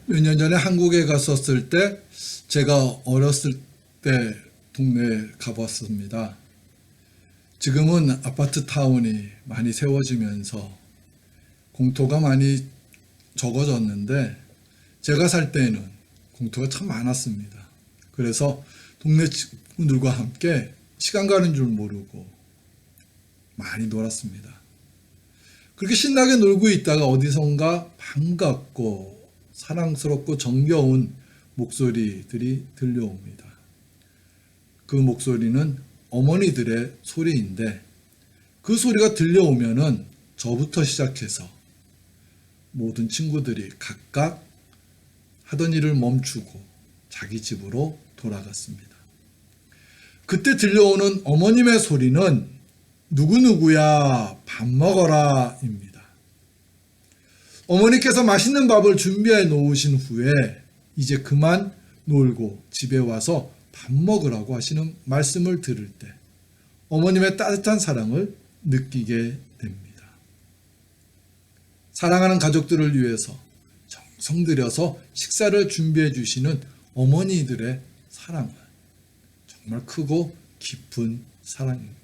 몇 년 전에 한국에 갔었을 때 제가 어렸을 때 동네에 가봤습니다. 지금은 아파트 타운이 많이 세워지면서 공터가 많이 적어졌는데 제가 살 때에는 공터가 참 많았습니다. 그래서 동네 친구들과 함께 시간 가는 줄 모르고 많이 놀았습니다. 그렇게 신나게 놀고 있다가 어디선가 반갑고 사랑스럽고 정겨운 목소리들이 들려옵니다. 그 목소리는 어머니들의 소리인데 그 소리가 들려오면은 저부터 시작해서 모든 친구들이 각각 하던 일을 멈추고 자기 집으로 돌아갔습니다. 그때 들려오는 어머님의 소리는 누구누구야 밥 먹어라 입니다. 어머니께서 맛있는 밥을 준비해 놓으신 후에 이제 그만 놀고 집에 와서 밥 먹으라고 하시는 말씀을 들을 때 어머님의 따뜻한 사랑을 느끼게 됩니다. 사랑하는 가족들을 위해서 정성 들여서 식사를 준비해 주시는 어머니들의 사랑은 정말 크고 깊은 사랑입니다.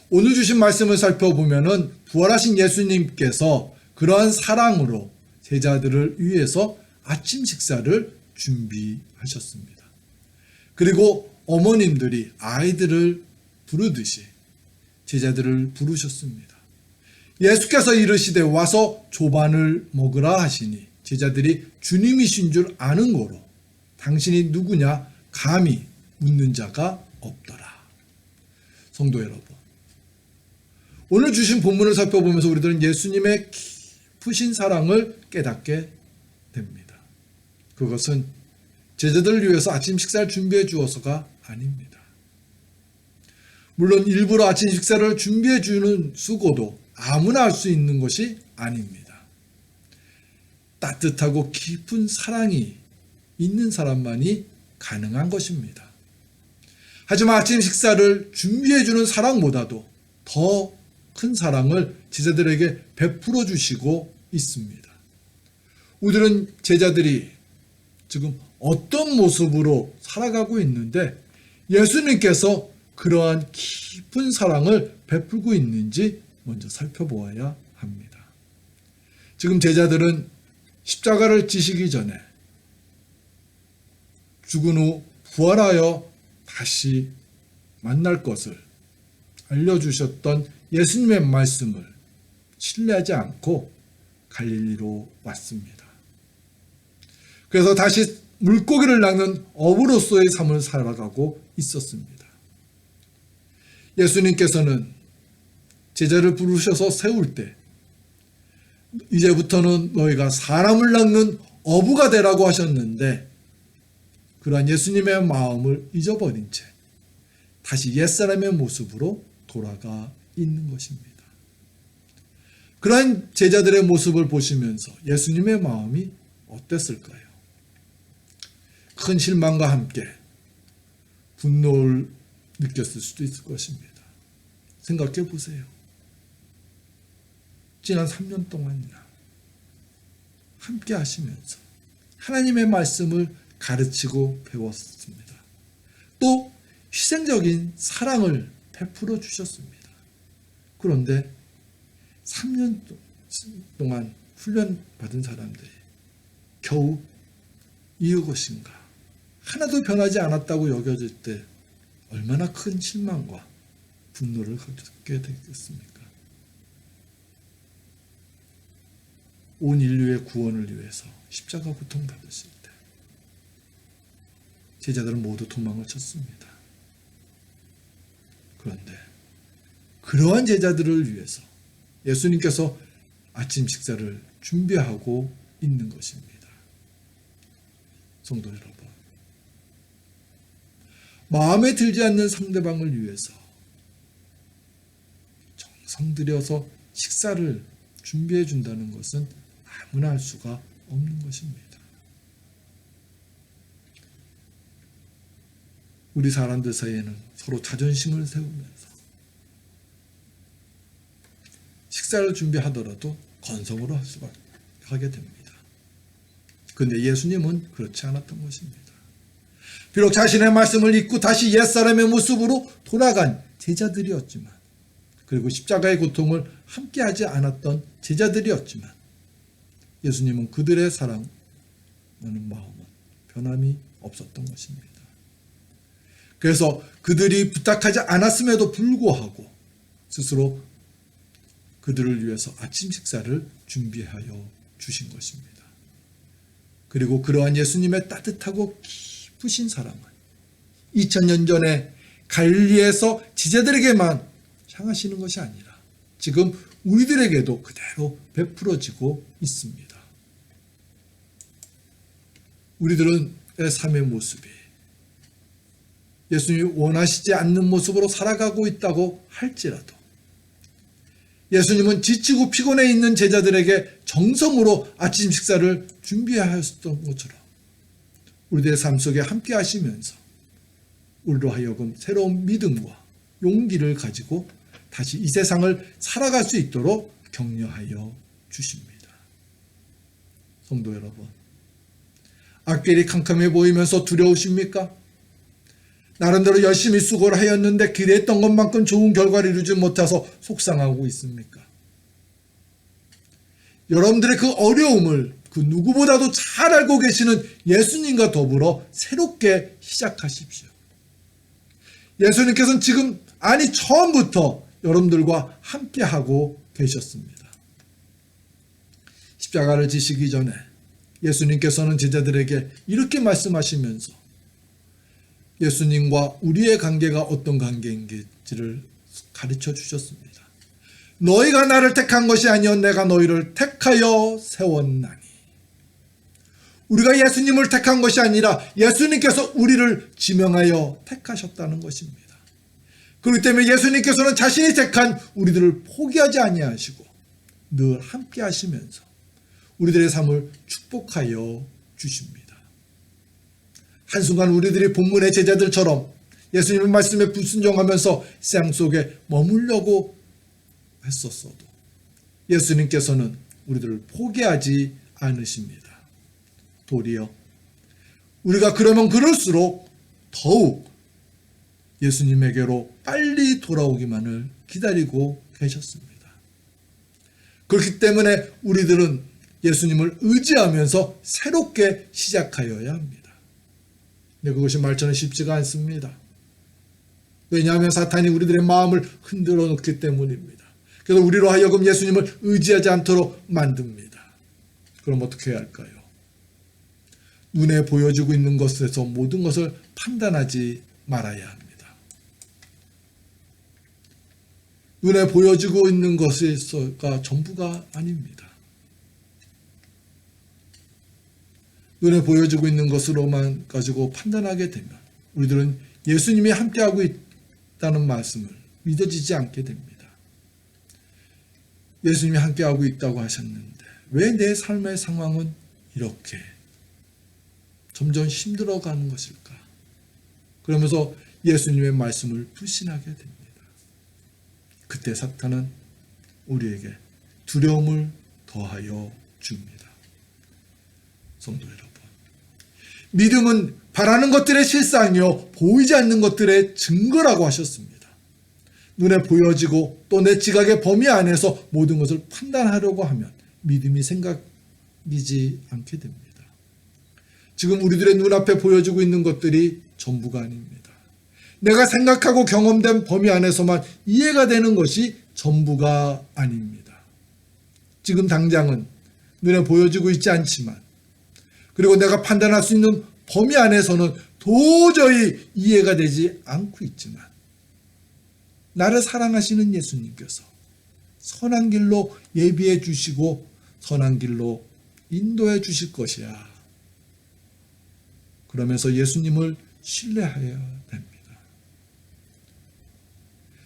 오늘 주신 말씀을 살펴보면은 부활하신 예수님께서 그러한 사랑으로 제자들을 위해서 아침 식사를 준비하셨습니다. 그리고 어머님들이 아이들을 부르듯이 제자들을 부르셨습니다. 예수께서 이르시되 와서 조반을 먹으라 하시니 제자들이 주님이신 줄 아는 고로 당신이 누구냐 감히 묻는 자가 없더라. 성도 여러분, 오늘 주신 본문을 살펴보면서 우리들은 예수님의 깊으신 사랑을 깨닫게 됩니다. 그것은 제자들을 위해서 아침 식사를 준비해 주어서가 아닙니다. 물론 일부러 아침 식사를 준비해 주는 수고도 아무나 할 수 있는 것이 아닙니다. 따뜻하고 깊은 사랑이 있는 사람만이 가능한 것입니다. 하지만 아침 식사를 준비해 주는 사랑보다도 더 큰 사랑을 제자들에게 베풀어 주시고 있습니다. 우리들은 제자들이 지금 어떤 모습으로 살아가고 있는데 예수님께서 그러한 깊은 사랑을 베풀고 있는지 먼저 살펴보아야 합니다. 지금 제자들은 십자가를 지시기 전에 죽은 후 부활하여 다시 만날 것을 알려주셨던 예수님의 말씀을 신뢰하지 않고 갈릴리로 왔습니다. 그래서 다시 물고기를 낚는 어부로서의 삶을 살아가고 있었습니다. 예수님께서는 제자를 부르셔서 세울 때 이제부터는 너희가 사람을 낚는 어부가 되라고 하셨는데 그러한 예수님의 마음을 잊어버린 채 다시 옛사람의 모습으로 돌아가 있는 것입니다. 그러한 제자들의 모습을 보시면서 예수님의 마음이 어땠을까요? 큰 실망과 함께 분노를 느꼈을 수도 있을 것입니다. 생각해 보세요. 지난 3년 동안이나 함께 하시면서 하나님의 말씀을 가르치고 배웠습니다. 또 희생적인 사랑을 베풀어 주셨습니다. 그런데 3년 동안 훈련받은 사람들이 겨우 이것인가 하나도 변하지 않았다고 여겨질 때 얼마나 큰 실망과 분노를 갖게 되겠습니까? 온 인류의 구원을 위해서 십자가 고통받으실 때 제자들은 모두 도망을 쳤습니다. 그런데 그러한 제자들을 위해서 예수님께서 아침 식사를 준비하고 있는 것입니다. 성도 여러분, 마음에 들지 않는 상대방을 위해서 정성 들여서 식사를 준비해 준다는 것은 아무나 할 수가 없는 것입니다. 우리 사람들 사이에는 서로 자존심을 세우면서 식사를 준비하더라도 건성으로 하게 됩니다. 그런데 예수님은 그렇지 않았던 것입니다. 비록 자신의 말씀을 잊고 다시 옛사람의 모습으로 돌아간 제자들이었지만, 그리고 십자가의 고통을 함께하지 않았던 제자들이었지만, 예수님은 그들의 사랑하는 마음은 변함이 없었던 것입니다. 그래서 그들이 부탁하지 않았음에도 불구하고 스스로 그들을 위해서 아침 식사를 준비하여 주신 것입니다. 그리고 그러한 예수님의 따뜻하고 깊으신 사랑은 2000년 전에 갈릴리에서 제자들에게만 향하시는 것이 아니라 지금 우리들에게도 그대로 베풀어지고 있습니다. 우리들의 삶의 모습이 예수님이 원하시지 않는 모습으로 살아가고 있다고 할지라도 예수님은 지치고 피곤해 있는 제자들에게 정성으로 아침 식사를 준비하였던 것처럼 우리들의 삶 속에 함께 하시면서 우리로 하여금 새로운 믿음과 용기를 가지고 다시 이 세상을 살아갈 수 있도록 격려하여 주십니다. 성도 여러분, 앞길이 캄캄해 보이면서 두려우십니까? 나름대로 열심히 수고를 하였는데 기대했던 것만큼 좋은 결과를 이루지 못해서 속상하고 있습니까? 여러분들의 그 어려움을 그 누구보다도 잘 알고 계시는 예수님과 더불어 새롭게 시작하십시오. 예수님께서는 지금 처음부터 여러분들과 함께하고 계셨습니다. 십자가를 지시기 전에 예수님께서는 제자들에게 이렇게 말씀하시면서 예수님과 우리의 관계가 어떤 관계인지를 가르쳐 주셨습니다. 너희가 나를 택한 것이 아니요 내가 너희를 택하여 세웠나니. 우리가 예수님을 택한 것이 아니라 예수님께서 우리를 지명하여 택하셨다는 것입니다. 그렇기 때문에 예수님께서는 자신이 택한 우리들을 포기하지 아니하시고 늘 함께 하시면서 우리들의 삶을 축복하여 주십니다. 한순간 우리들이 본문의 제자들처럼 예수님의 말씀에 불순종하면서 세상 속에 머물려고 했었어도 예수님께서는 우리들을 포기하지 않으십니다. 도리어 우리가 그러면 그럴수록 더욱 예수님에게로 빨리 돌아오기만을 기다리고 계셨습니다. 그렇기 때문에 우리들은 예수님을 의지하면서 새롭게 시작하여야 합니다. 근데 그것이 말처럼 쉽지가 않습니다. 왜냐하면 사탄이 우리들의 마음을 흔들어 놓기 때문입니다. 그래서 우리로 하여금 예수님을 의지하지 않도록 만듭니다. 그럼 어떻게 해야 할까요? 눈에 보여지고 있는 것에서 모든 것을 판단하지 말아야 합니다. 눈에 보여지고 있는 것에서가 전부가 아닙니다. 눈에 보여지고 있는 것으로만 가지고 판단하게 되면 우리들은 예수님이 함께하고 있다는 말씀을 믿어지지 않게 됩니다. 예수님이 함께하고 있다고 하셨는데 왜 내 삶의 상황은 이렇게 점점 힘들어가는 것일까? 그러면서 예수님의 말씀을 불신하게 됩니다. 그때 사탄은 우리에게 두려움을 더하여 줍니다. 성도 여러분, 믿음은 바라는 것들의 실상이요 보이지 않는 것들의 증거라고 하셨습니다. 눈에 보여지고 또 내 지각의 범위 안에서 모든 것을 판단하려고 하면 믿음이 생각이지 않게 됩니다. 지금 우리들의 눈앞에 보여지고 있는 것들이 전부가 아닙니다. 내가 생각하고 경험된 범위 안에서만 이해가 되는 것이 전부가 아닙니다. 지금 당장은 눈에 보여지고 있지 않지만 그리고 내가 판단할 수 있는 범위 안에서는 도저히 이해가 되지 않고 있지만 나를 사랑하시는 예수님께서 선한 길로 예비해 주시고 선한 길로 인도해 주실 것이야. 그러면서 예수님을 신뢰해야 됩니다.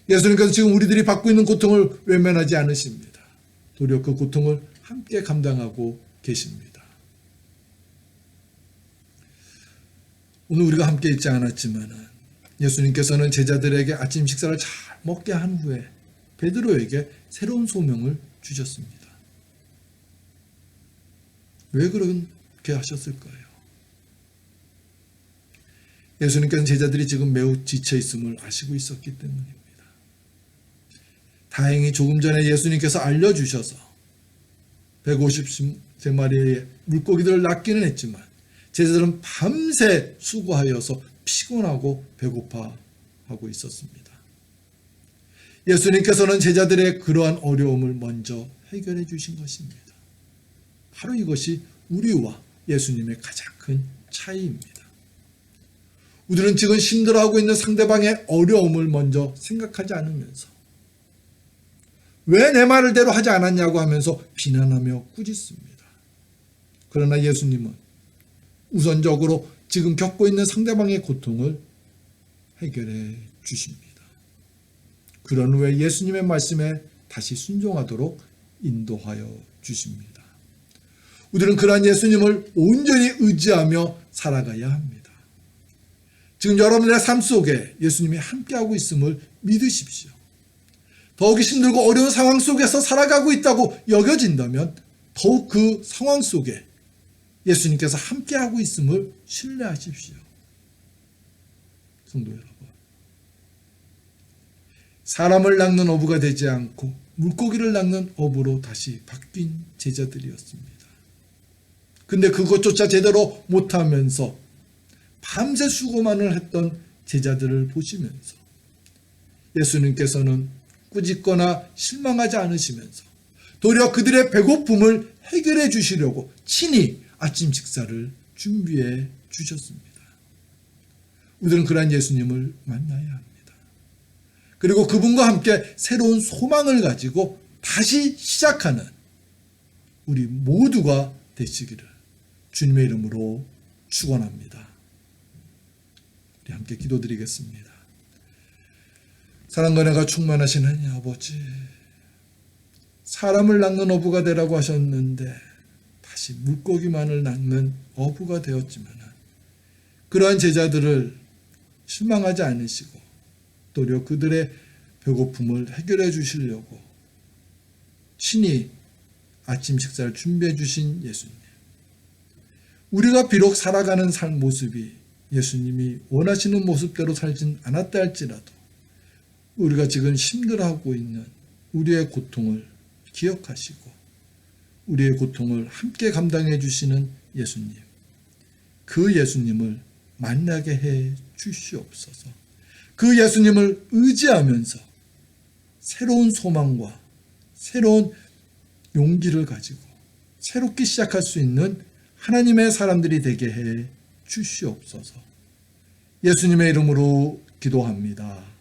예수님께서 지금 우리들이 받고 있는 고통을 외면하지 않으십니다. 도리어 그 고통을 함께 감당하고 계십니다. 오늘 우리가 함께 있지 않았지만 예수님께서는 제자들에게 아침 식사를 잘 먹게 한 후에 베드로에게 새로운 소명을 주셨습니다. 왜 그런 어떻게 하셨을 거예요? 예수님께서는 제자들이 지금 매우 지쳐 있음을 아시고 있었기 때문입니다. 다행히 조금 전에 예수님께서 알려주셔서 150마리의 물고기들을 낚기는 했지만 제자들은 밤새 수고하여서 피곤하고 배고파하고 있었습니다. 예수님께서는 제자들의 그러한 어려움을 먼저 해결해 주신 것입니다. 바로 이것이 우리와 예수님의 가장 큰 차이입니다. 우리는 지금 힘들어하고 있는 상대방의 어려움을 먼저 생각하지 않으면서 왜 내 말을 대로 하지 않았냐고 하면서 비난하며 꾸짖습니다. 그러나 예수님은 우선적으로 지금 겪고 있는 상대방의 고통을 해결해 주십니다. 그런 후에 예수님의 말씀에 다시 순종하도록 인도하여 주십니다. 우리는 그러한 예수님을 온전히 의지하며 살아가야 합니다. 지금 여러분의 삶 속에 예수님이 함께하고 있음을 믿으십시오. 더욱 힘들고 어려운 상황 속에서 살아가고 있다고 여겨진다면 더욱 그 상황 속에 예수님께서 함께하고 있음을 신뢰하십시오. 성도 여러분, 사람을 낚는 어부가 되지 않고 물고기를 낚는 어부로 다시 바뀐 제자들이었습니다. 근데 그것조차 제대로 못하면서 밤새 수고만을 했던 제자들을 보시면서 예수님께서는 꾸짖거나 실망하지 않으시면서 도리어 그들의 배고픔을 해결해 주시려고 친히 아침 식사를 준비해 주셨습니다. 우리는 그러한 예수님을 만나야 합니다. 그리고 그분과 함께 새로운 소망을 가지고 다시 시작하는 우리 모두가 되시기를 주님의 이름으로 축원합니다. 우리 함께 기도드리겠습니다. 사랑과 은혜가 충만하신 하나님 아버지, 사람을 낚는 어부가 되라고 하셨는데 다시 물고기만을 낚는 어부가 되었지만 그러한 제자들을 실망하지 않으시고 도리어 그들의 배고픔을 해결해 주시려고 친히 아침 식사를 준비해 주신 예수님. 우리가 비록 살아가는 삶 모습이 예수님이 원하시는 모습대로 살진 않았다 할지라도 우리가 지금 힘들어하고 있는 우리의 고통을 기억하시고 우리의 고통을 함께 감당해 주시는 예수님, 그 예수님을 만나게 해 주시옵소서. 그 예수님을 의지하면서 새로운 소망과 새로운 용기를 가지고 새롭게 시작할 수 있는 하나님의 사람들이 되게 해 주시옵소서. 예수님의 이름으로 기도합니다.